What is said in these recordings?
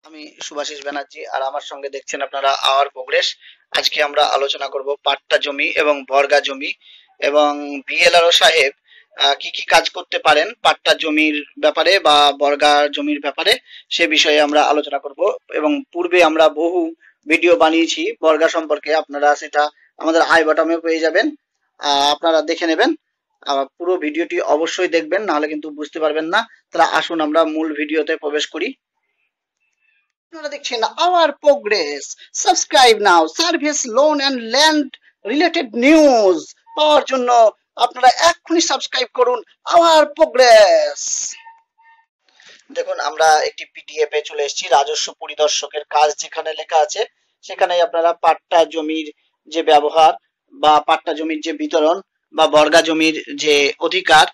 আমি শুভাশিস ব্যানার্জি আর আমার সঙ্গে দেখছেন আপনারা আওয়ার প্রোগ্রেস। আজকে আমরা আলোচনা করব পাট্টা জমি এবং বর্গা জমি এবং বিএলআরও সাহেব কি কি কাজ করতে পারেন পাট্টা জমির ব্যাপারে বা বর্গা জমির ব্যাপারে, সে বিষয়ে আমরা আলোচনা করব। এবং পূর্বে আমরা বহু ভিডিও বানিয়েছি বর্গা সম্পর্কে, আপনারা সেটা আমাদের আই বাটমে পেয়ে যাবেন, আপনারা দেখে নেবেন। পুরো ভিডিওটি অবশ্যই দেখবেন, নাহলে কিন্তু বুঝতে পারবেন না। তাহলে আসুন আমরা মূল ভিডিওতে প্রবেশ করি। আপনারা দেখছেন our progress. Subscribe now. Service, loan and land related news পাওয়ার জন্য আপনারা এক্ষুনি সাবস্ক্রাইব করুন আওয়ার প্রোগ্রেস। দেখুন, আমরা একটি পিডিএফ এ চলে এসেছি। রাজস্ব পরিদর্শকের কাজ যেখানে লেখা আছে সেখানে আপনারা পাট্টা জমির যে ব্যবহার বা পাট্টা জমির যে বিতরণ বা বর্গা জমির যে অধিকার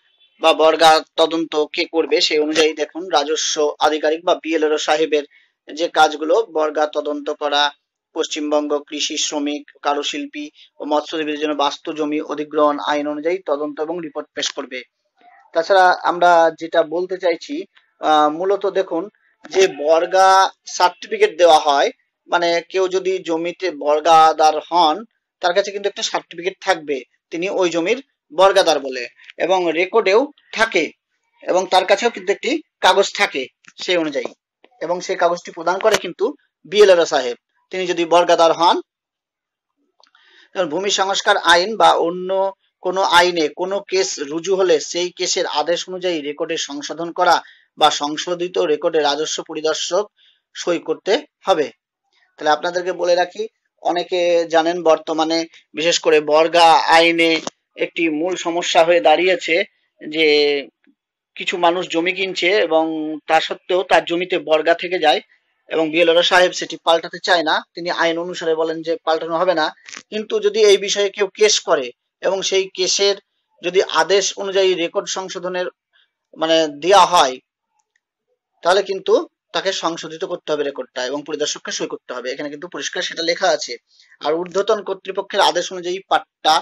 বা বর্গা তদন্ত কে করবে সেই অনুযায়ী দেখুন রাজস্ব আধিকারিক বা বিএলআরও সাহেবের যে কাজগুলো: বর্গা তদন্ত করা, পশ্চিমবঙ্গ কৃষি শ্রমিক কারুশিল্পী ও মৎস্যজীবীদের জন্য বাস্তু জমি অধিগ্রহণ আইন অনুযায়ী তদন্ত এবং রিপোর্ট পেশ করবে। তাছাড়া আমরা যেটা বলতে চাইছি, মূলত দেখুন, যে বর্গা সার্টিফিকেট দেওয়া হয়, মানে কেউ যদি জমিতে বর্গাদার হন তার কাছে কিন্তু একটা সার্টিফিকেট থাকবে, তিনি ওই জমির বর্গাদার বলে, এবং রেকর্ডেও থাকে, এবং তার কাছেও কিন্তু একটি কাগজ থাকে সেই অনুযায়ী, এবং সেই কাগজটি প্রদান করে কিন্তু বিএলআরও সাহেব, তিনি যদি বর্গাদার হন। ভূমি সংস্কার আইন বা অন্য কোনো আইনে কোনো কেস রুজু হলে সেই কেসের আদেশ অনুযায়ী রেকর্ডে সংশোধন করা বা সংশোধিত রেকর্ডে রাজস্ব পরিদর্শক সই করতে হবে। তাহলে আপনাদেরকে বলে রাখি, অনেকে জানেন বর্তমানে বিশেষ করে বর্গা আইনে একটি মূল সমস্যা হয়ে দাঁড়িয়েছে যে কিছু মানুষ জমি কিনছে এবং তা সত্ত্বেও তার জমিতে বর্গা থেকে যায়, এবং বিএলআরও সাহেব সেটি পাল্টাতে চায় না। তিনি আইন অনুসারে বলেন যে পাল্টানো হবে না, কিন্তু যদি এই বিষয়ে কেউ কেস করে এবং সেই কেসের যদি আদেশ অনুযায়ী রেকর্ড সংশোধনের মানে দেওয়া হয়, তাহলে কিন্তু তাকে সংশোধিত করতে হবে রেকর্ডটা এবং পরিদর্শককে সই করতে হবে। এখানে কিন্তু পরিষ্কার সেটা লেখা আছে। আর ঊর্ধ্বতন কর্তৃপক্ষের আদেশ অনুযায়ী পাট্টা,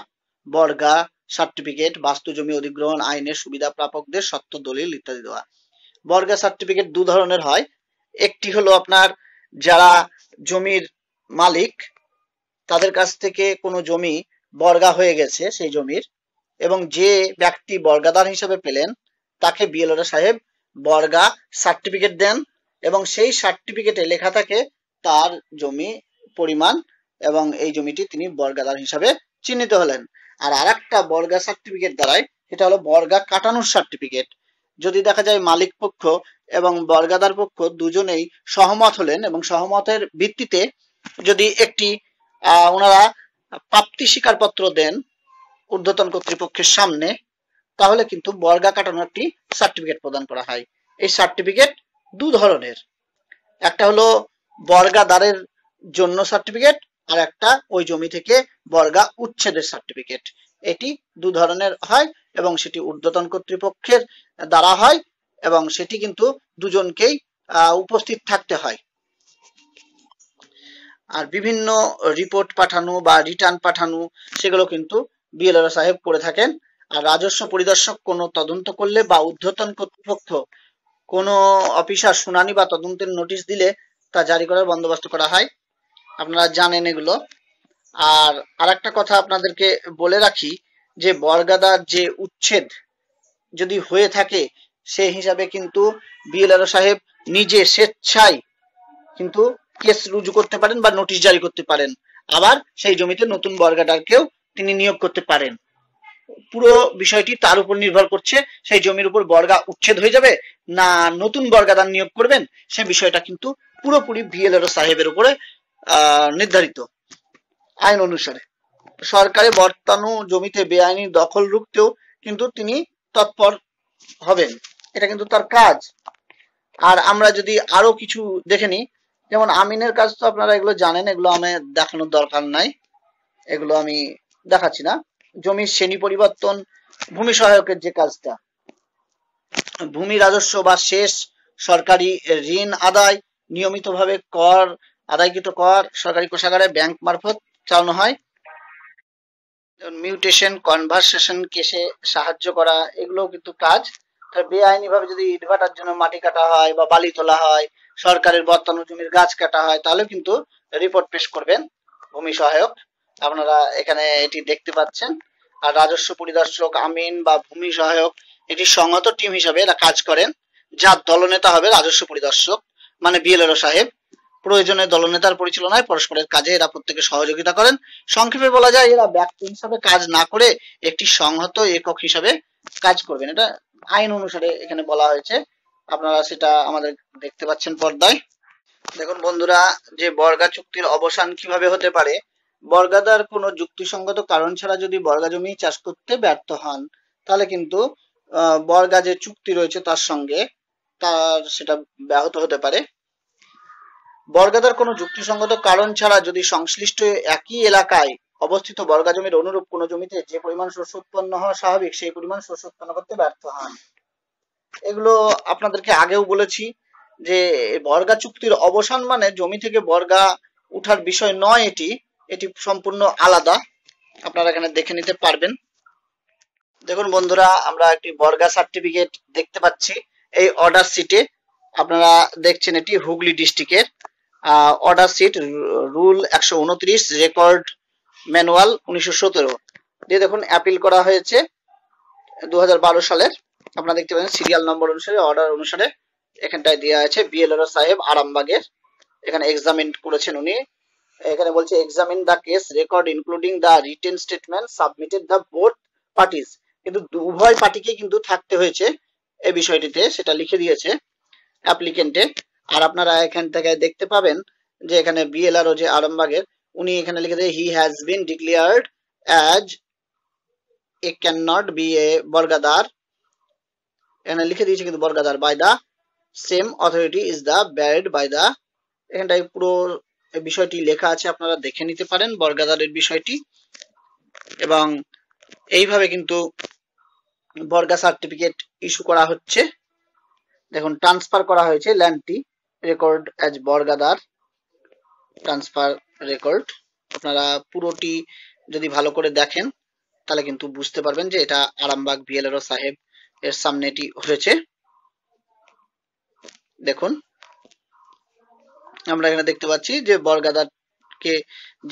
বর্গা সার্টিফিকেট, বাস্তু জমি অধিগ্রহণ আইনের সুবিধা প্রাপকদের সত্য দলিল ইত্যাদি দেওয়া। বর্গা সার্টিফিকেট দু ধরনের হয়। একটি হলো আপনার যারা জমির মালিক, তাদের কাছ থেকে কোনো জমি বর্গা হয়ে গেছে সেই জমির, এবং যে ব্যক্তি বর্গাদার হিসেবে পেলেন তাকে বিএলআরও সাহেব বর্গা সার্টিফিকেট দেন, এবং সেই সার্টিফিকেটে লেখা থাকে তার জমি পরিমাণ এবং এই জমিটি তিনি বর্গাদার হিসাবে চিহ্নিত হলেন। আর আরেকটা বর্গা সার্টিফিকেট দ্বারাই, সেটা হলো বর্গা কাটানোর সার্টিফিকেট। যদি দেখা যায় মালিক পক্ষ এবং বর্গাদার পক্ষ দুজনেই সহমত হলেন এবং সহমতের ভিত্তিতে যদি একটি ওনারা প্রাপ্তি স্বীকারপত্র দেন ঊর্ধ্বতন কর্তৃপক্ষের সামনে, তাহলে কিন্তু বর্গা কাটানোর একটি সার্টিফিকেট প্রদান করা হয়। এই সার্টিফিকেট দু ধরনের, একটা হলো বর্গাদারের জন্য সার্টিফিকেট, আর একটা ওই জমি থেকে বর্গা উচ্ছেদের সার্টিফিকেট। এটি দু ধরনের হয় এবং সেটি ঊর্ধ্বতন কর্তৃপক্ষের দ্বারা হয়, এবং সেটি কিন্তু দুজনকেই উপস্থিত থাকতে হয়। আর বিভিন্ন রিপোর্ট পাঠানো বা রিটার্ন পাঠানো সেগুলো কিন্তু বিএলআরও সাহেব করে থাকেন। আর রাজস্ব পরিদর্শক কোনো তদন্ত করলে বা ঊর্ধ্বতন কর্তৃপক্ষ কোনো অফিসার শুনানি বা তদন্তের নোটিশ দিলে তা জারি করার বন্দোবস্ত করা হয়। আপনারা জানেন এগুলো। আর আরেকটা কথা আপনাদেরকে বলে রাখি, যে বর্গাদার যে উচ্ছেদ যদি হয়ে থাকে সেই হিসাবে কিন্তু বিএলআরও সাহেব নিজে স্বেচ্ছায় কিন্তু কেস রুজু করতে পারেন বা নোটিশ জারি করতে পারেন। আবার সেই জমিতে নতুন বর্গাদারকেও তিনি নিয়োগ করতে পারেন। পুরো বিষয়টি তার উপর নির্ভর করছে, সেই জমির উপর বর্গা উচ্ছেদ হয়ে যাবে না নতুন বর্গাদার নিয়োগ করবেন, সে বিষয়টা কিন্তু পুরোপুরি বিএলআরও সাহেবের উপরে নির্ধারিত আইন অনুসারে। সরকারে বর্তানো জমিতে বেআইনি দখল রুখতেও কিন্তু তিনি তৎপর হবেন, এটা কিন্তু তার কাজ। আর আমরা যদি আরো কিছু দেখে নিই, যেমন আমিনের কাজ তো আপনারা এগুলো জানেন, এগুলো আমি দেখানোর দরকার নাই, এগুলো আমি দেখাচ্ছি না। জমির শ্রেণী পরিবর্তন, ভূমি সহায়কের যে কাজটা, ভূমি রাজস্ব বা শেষ সরকারি ঋণ আদায়, নিয়মিতভাবে কর আদায়কৃত কর সরকারি কোষাগারে ব্যাংক মারফত চালানো হয়। মিউটেশন কনভার্সেশন কেসে সাহায্য করা, এগুলো কিন্তু কাজ। বেআইনি ভাবে যদি ইটভাটার জন্য মাটি কাটা হয় বা বালি তোলা হয় সরকারের বর্তানো জমির গাছ কাটা হয়, তাহলে কিন্তু রিপোর্ট পেশ করবেন ভূমি সহায়ক। আপনারা এখানে এটি দেখতে পাচ্ছেন। আর রাজস্ব পরিদর্শক, আমিন বা ভূমি সহায়ক এটি সংহত টিম হিসাবে এরা কাজ করেন, যার দলনেতা হবে রাজস্ব পরিদর্শক মানে বিএলআরও সাহেব। প্রয়োজনে দলনেতার পরিচালনায় পরস্পরের কাজে এরা প্রত্যেকে সহযোগিতা করেন। সংক্ষেপে বলা যায় এরা ব্যক্তি হিসাবে কাজ না করে একটি সংহত একক হিসাবে কাজ করবেন। এটা আইন অনুসারে এখানে বলা হয়েছে, আপনারা সেটা আমাদের দেখতে পাচ্ছেন পর্দায়। দেখুন বন্ধুরা, যে বর্গা চুক্তির অবসান কিভাবে হতে পারে। বর্গাদার কোনো যুক্তিসঙ্গত কারণ ছাড়া যদি বর্গা জমি চাষ করতে ব্যর্থ হন, তাহলে কিন্তু বর্গা যে চুক্তি রয়েছে তার সঙ্গে তার সেটা ব্যাহত হতে পারে। বর্গাদার কোনো যুক্তিসঙ্গত কারণ ছাড়া যদি সংশ্লিষ্ট একই এলাকায় অবস্থিত বর্গা জমির অনুরূপ কোনো জমিতে যে পরিমাণ শস্য উৎপন্ন হওয়া স্বাভাবিক সেই পরিমাণ শস্য উৎপন্ন করতে ব্যর্থ হন। এগুলো আপনাদেরকে আগেও বলেছি যে বর্গা চুক্তির অবসান মানে জমি থেকে বর্গা উঠার বিষয় নয়, এটি সম্পূর্ণ আলাদা। আপনারা এখানে দেখে নিতে পারবেন। দেখুন বন্ধুরা, আমরা একটি বর্গা সার্টিফিকেট দেখতে পাচ্ছি এই অর্ডার শিটে। আপনারা দেখছেন এটি হুগলি ডিস্ট্রিক্টের order sheet, rule 129, record manual 1917 দিয়ে দেখুন অ্যাপিল করা হয়েছে 2012 সালের। আপনারা দেখতে পাচ্ছেন সিরিয়াল নম্বর অনুসারে, অর্ডার অনুসারে এখানটায় দেওয়া আছে বিএলআরও সাহেব আরামবাগের। এখানে এক্সামিন করেছেন উনি। এখানে বলছে examine the case record including the written statement submitted the both parties. কিন্তু উভয় পার্টিকে কিন্তু থাকতে হয়েছে এই বিষয়টিতে, সেটা লিখে দিয়েছে অ্যাপ্লিকেন্টে। আর আপনারা এখান থেকে দেখতে পাবেন যে এখানে বিএলআরও যে আরামবাগের, উনি এখানে লিখে দিয়ে he has been declared as a cannot be a bargadar, এখানে লিখে দিয়েছে কিন্তু bargadar by the same authority is the barred by the. এখানটায় পুরো বিষয়টি লেখা আছে, আপনারা দেখে নিতে পারেন বর্গাদারের বিষয়টি। এবং এইভাবে কিন্তু বর্গা সার্টিফিকেট ইস্যু করা হচ্ছে। দেখুন ট্রান্সফার করা হয়েছে ল্যান্ডটি, রেকর্ড অ্যাজ বর্গাদার, ট্রান্সফার রেকর্ড। আপনারা পুরোটি যদি ভালো করে দেখেন তাহলে কিন্তু বুঝতে পারবেন যে এটা আরামবাগ বিএলআরও সাহেব এর সামনে এটি হয়েছে। দেখুন আমরা এখানে দেখতে পাচ্ছি যে বর্গাদারকে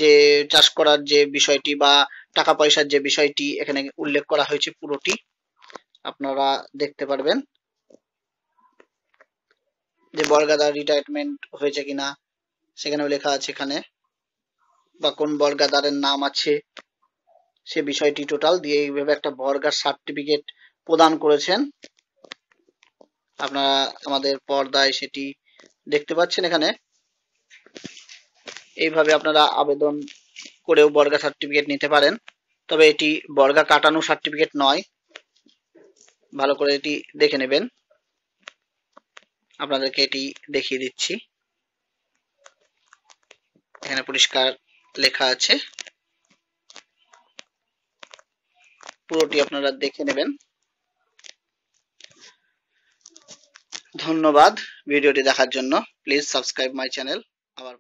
যে চাষ করার যে বিষয়টি বা টাকা পয়সার যে বিষয়টি এখানে উল্লেখ করা হয়েছে পুরোটি আপনারা দেখতে পারবেন, যে বর্গাদার রিটায়ারমেন্ট হয়েছে কিনা সেখানেও লেখা আছে এখানে, বা কোন বর্গাদারের নাম আছে সে বিষয়টি টোটাল দিয়ে এইভাবে একটা বর্গার সার্টিফিকেট প্রদান করেছেন। আপনারা আমাদের পর্দায় সেটি দেখতে পাচ্ছেন। এখানে এইভাবে আপনারা আবেদন করেও বর্গা সার্টিফিকেট নিতে পারেন, তবে এটি বর্গা কাটানো সার্টিফিকেট নয়, ভালো করে এটি দেখে নেবেন। আপনাদেরকে এটি দেখিয়ে দিচ্ছি, এখানে পরিষ্কার লেখা আছে, পুরোটি আপনারা দেখে নেবেন। ধন্যবাদ ভিডিওটি দেখার জন্য। Please subscribe my channel. আবার